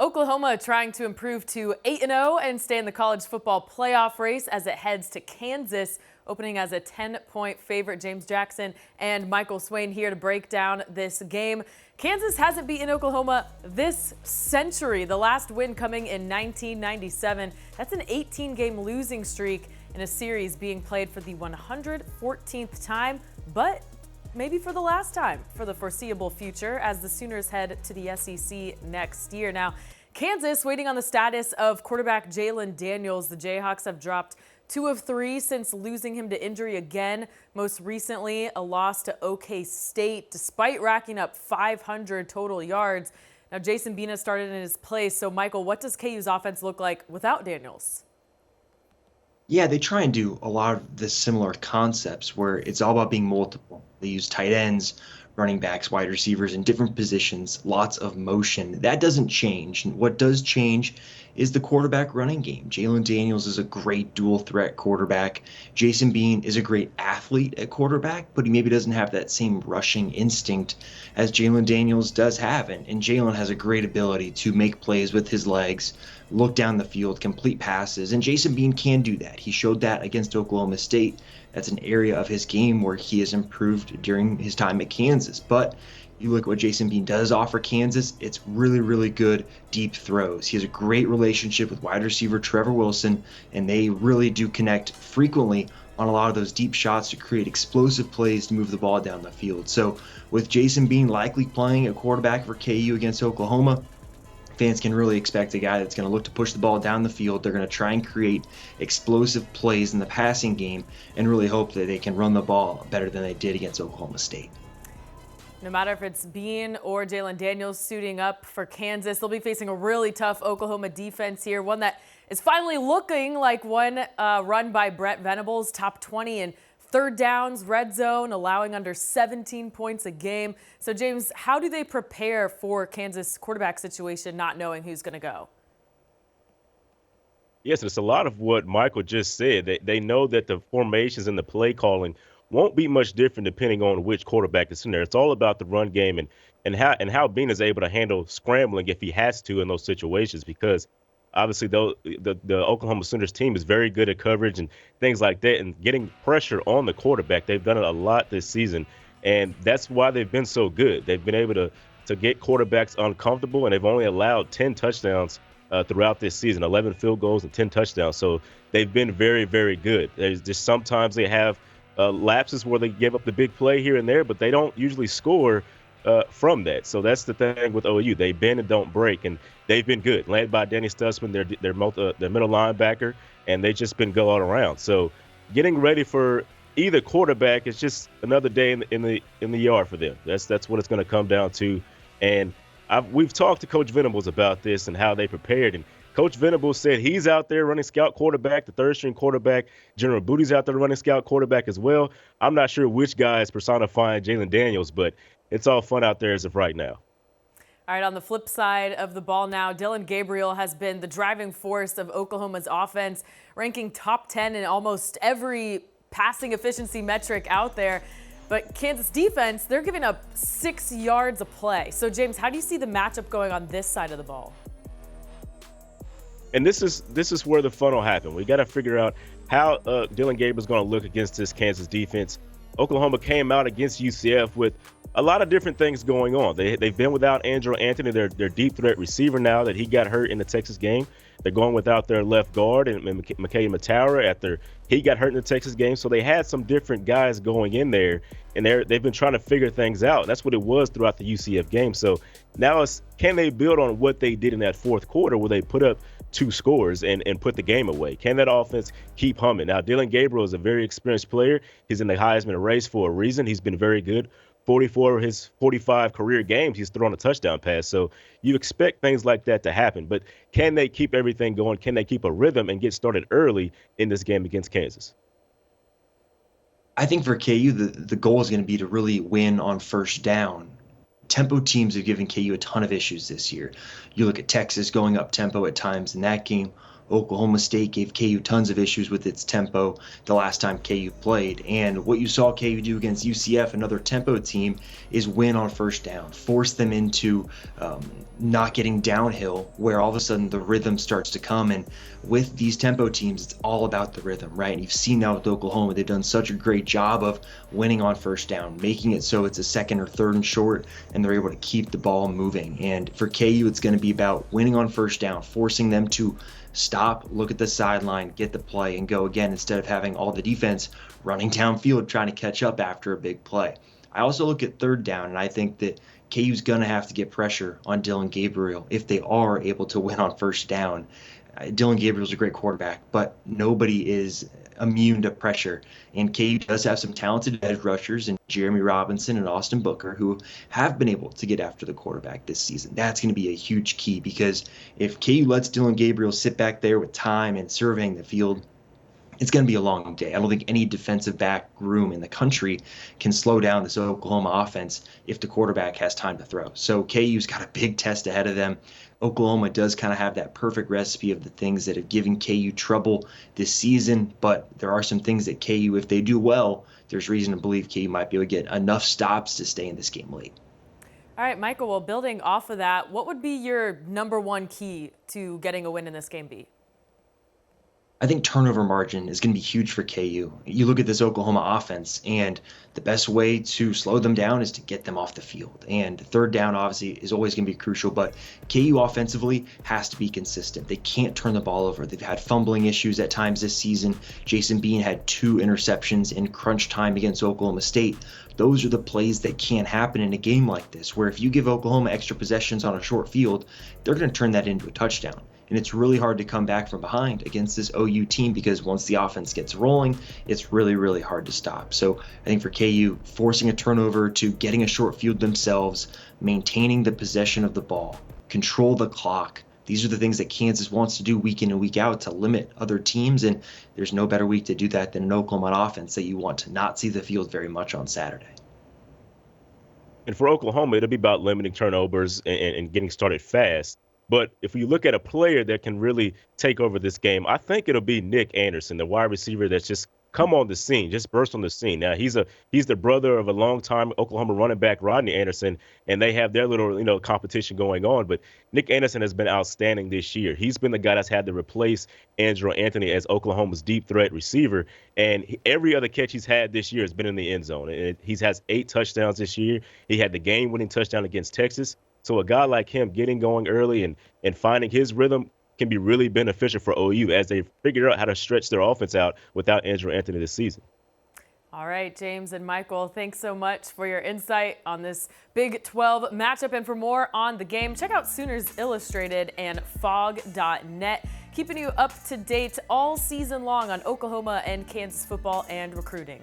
Oklahoma trying to improve to 8-0 and stay in the college football playoff race as it heads to Kansas, opening as a 10-point favorite. James Jackson and Michael Swain here to break down this game. Kansas hasn't beaten Oklahoma this century, the last win coming in 1997. That's an 18-game losing streak in a series being played for the 114th time, but maybe for the last time for the foreseeable future as the Sooners head to the SEC next year. Now, Kansas waiting on the status of quarterback Jalon Daniels. The Jayhawks have dropped 2 of 3 since losing him to injury again. Most recently, a loss to OK State, despite racking up 500 total yards. Now, Jason Bina started in his place. So, Michael, what does KU's offense look like without Daniels? Yeah, they try and do a lot of the similar concepts where it's all about being multiple. They use tight ends, running backs, wide receivers in different positions, lots of motion. That doesn't change. And what does change is the quarterback running game. Jalon Daniels is a great dual threat quarterback. Jason Bean is a great athlete at quarterback, but he maybe doesn't have that same rushing instinct as Jalon Daniels does have. And Jalon has a great ability to make plays with his legs, look down the field, complete passes, and Jason Bean can do that. He showed that against Oklahoma State. That's an area of his game where he has improved during his time at Kansas. But you look at what Jason Bean does offer Kansas, it's really, really good deep throws. He has a great relationship with wide receiver Trevor Wilson, and they really do connect frequently on a lot of those deep shots to create explosive plays to move the ball down the field. So with Jason Bean likely playing a quarterback for KU against Oklahoma, fans can really expect a guy that's going to look to push the ball down the field. They're going to try and create explosive plays in the passing game and really hope that they can run the ball better than they did against Oklahoma State. No matter if it's Bean or Jalon Daniels suiting up for Kansas, they'll be facing a really tough Oklahoma defense here, one that is finally looking like one run by Brent Venables, top 20 in third downs, red zone, allowing under 17 points a game. So, James, how do they prepare for Kansas quarterback situation, not knowing who's going to go? Yes, it's a lot of what Michael just said. They know that the formations and the play calling won't be much different depending on which quarterback is in there. It's all about the run game and how Bean is able to handle scrambling if he has to in those situations, because obviously the Oklahoma Sooners team is very good at coverage and things like that and getting pressure on the quarterback. They've done it a lot this season, and that's why they've been so good. They've been able to get quarterbacks uncomfortable, and they've only allowed 10 touchdowns throughout this season, 11 field goals and 10 touchdowns. So they've been very, very good. There's just sometimes they have lapses where they give up the big play here and there, but they don't usually score from that. So that's the thing with OU. They bend and don't break, and they've been good. Led by Danny Stutzman, their middle linebacker, and they've just been good all around. So getting ready for either quarterback is just another day in the yard for them. That's what it's going to come down to. And we've talked to Coach Venables about this and how they prepared, and Coach Venables said he's out there running scout quarterback, the third-string quarterback. General Booty's out there running scout quarterback as well. I'm not sure which guy is personifying Jalon Daniels, but it's all fun out there as of right now. All right, on the flip side of the ball now, Dillon Gabriel has been the driving force of Oklahoma's offense, ranking top 10 in almost every passing efficiency metric out there. But Kansas defense, they're giving up 6 yards a play. So, James, how do you see the matchup going on this side of the ball? And this is where the fun will happen. We got to figure out how Dillon Gabriel's going to look against this Kansas defense. Oklahoma came out against UCF with a lot of different things going on. They've been without Andrew Anthony, their deep threat receiver, now that he got hurt in the Texas game. They're going without their left guard and McKay Matara after he got hurt in the Texas game. So they had some different guys going in there, and they've been trying to figure things out. That's what it was throughout the UCF game. So now can they build on what they did in that fourth quarter where they put up 2 scores and put the game away? Can that offense keep humming? Now, Dillon Gabriel is a very experienced player. He's in the Heisman race for a reason. He's been very good. 44 of his 45 career games, he's thrown a touchdown pass. So you expect things like that to happen. But can they keep everything going? Can they keep a rhythm and get started early in this game against Kansas? I think for KU, the goal is going to be to really win on first down. Tempo teams have given KU a ton of issues this year. You look at Texas going up tempo at times in that game. Oklahoma State gave KU tons of issues with its tempo the last time KU played. And what you saw KU do against UCF, another tempo team, is win on first down, force them into not getting downhill, where all of a sudden the rhythm starts to come. And with these tempo teams, it's all about the rhythm, right? And you've seen now with Oklahoma, they've done such a great job of winning on first down, making it so it's a second or third and short, and they're able to keep the ball moving. And for KU, it's going to be about winning on first down, forcing them to stop, look at the sideline, get the play, and go again, instead of having all the defense running downfield trying to catch up after a big play. I also look at third down, and I think that KU's going to have to get pressure on Dillon Gabriel if they are able to win on first down. Dillon Gabriel's a great quarterback, but nobody is immune to pressure. And KU does have some talented edge rushers in Jeremy Robinson and Austin Booker who have been able to get after the quarterback this season. That's going to be a huge key, because if KU lets Dillon Gabriel sit back there with time and surveying the field, it's going to be a long day. I don't think any defensive back room in the country can slow down this Oklahoma offense if the quarterback has time to throw. So KU's got a big test ahead of them. Oklahoma does kind of have that perfect recipe of the things that have given KU trouble this season, but there are some things that KU, if they do well, there's reason to believe KU might be able to get enough stops to stay in this game late. All right, Michael, well, building off of that, what would be your number one key to getting a win in this game be? I think turnover margin is going to be huge for KU. You look at this Oklahoma offense, and the best way to slow them down is to get them off the field. And third down, obviously, is always going to be crucial, but KU offensively has to be consistent. They can't turn the ball over. They've had fumbling issues at times this season. Jason Bean had 2 interceptions in crunch time against Oklahoma State. Those are the plays that can't happen in a game like this, where if you give Oklahoma extra possessions on a short field, they're going to turn that into a touchdown. And it's really hard to come back from behind against this OU team, because once the offense gets rolling, it's really, really hard to stop. So I think for KU, forcing a turnover to getting a short field themselves, maintaining the possession of the ball, control the clock. These are the things that Kansas wants to do week in and week out to limit other teams. And there's no better week to do that than an Oklahoma offense that you want to not see the field very much on Saturday. And for Oklahoma, it'll be about limiting turnovers and getting started fast. But if you look at a player that can really take over this game, I think it'll be Nick Anderson, the wide receiver that's just come on the scene, just burst on the scene. Now, he's the brother of a longtime Oklahoma running back, Rodney Anderson, and they have their little, competition going on. But Nick Anderson has been outstanding this year. He's been the guy that's had to replace Andrew Anthony as Oklahoma's deep threat receiver. And every other catch he's had this year has been in the end zone. And he has 8 touchdowns this year. He had the game-winning touchdown against Texas. So a guy like him getting going early and finding his rhythm can be really beneficial for OU as they figure out how to stretch their offense out without Andrew Anthony this season. All right, James and Michael, thanks so much for your insight on this Big 12 matchup. And for more on the game, check out Sooners Illustrated and fog.net, keeping you up to date all season long on Oklahoma and Kansas football and recruiting.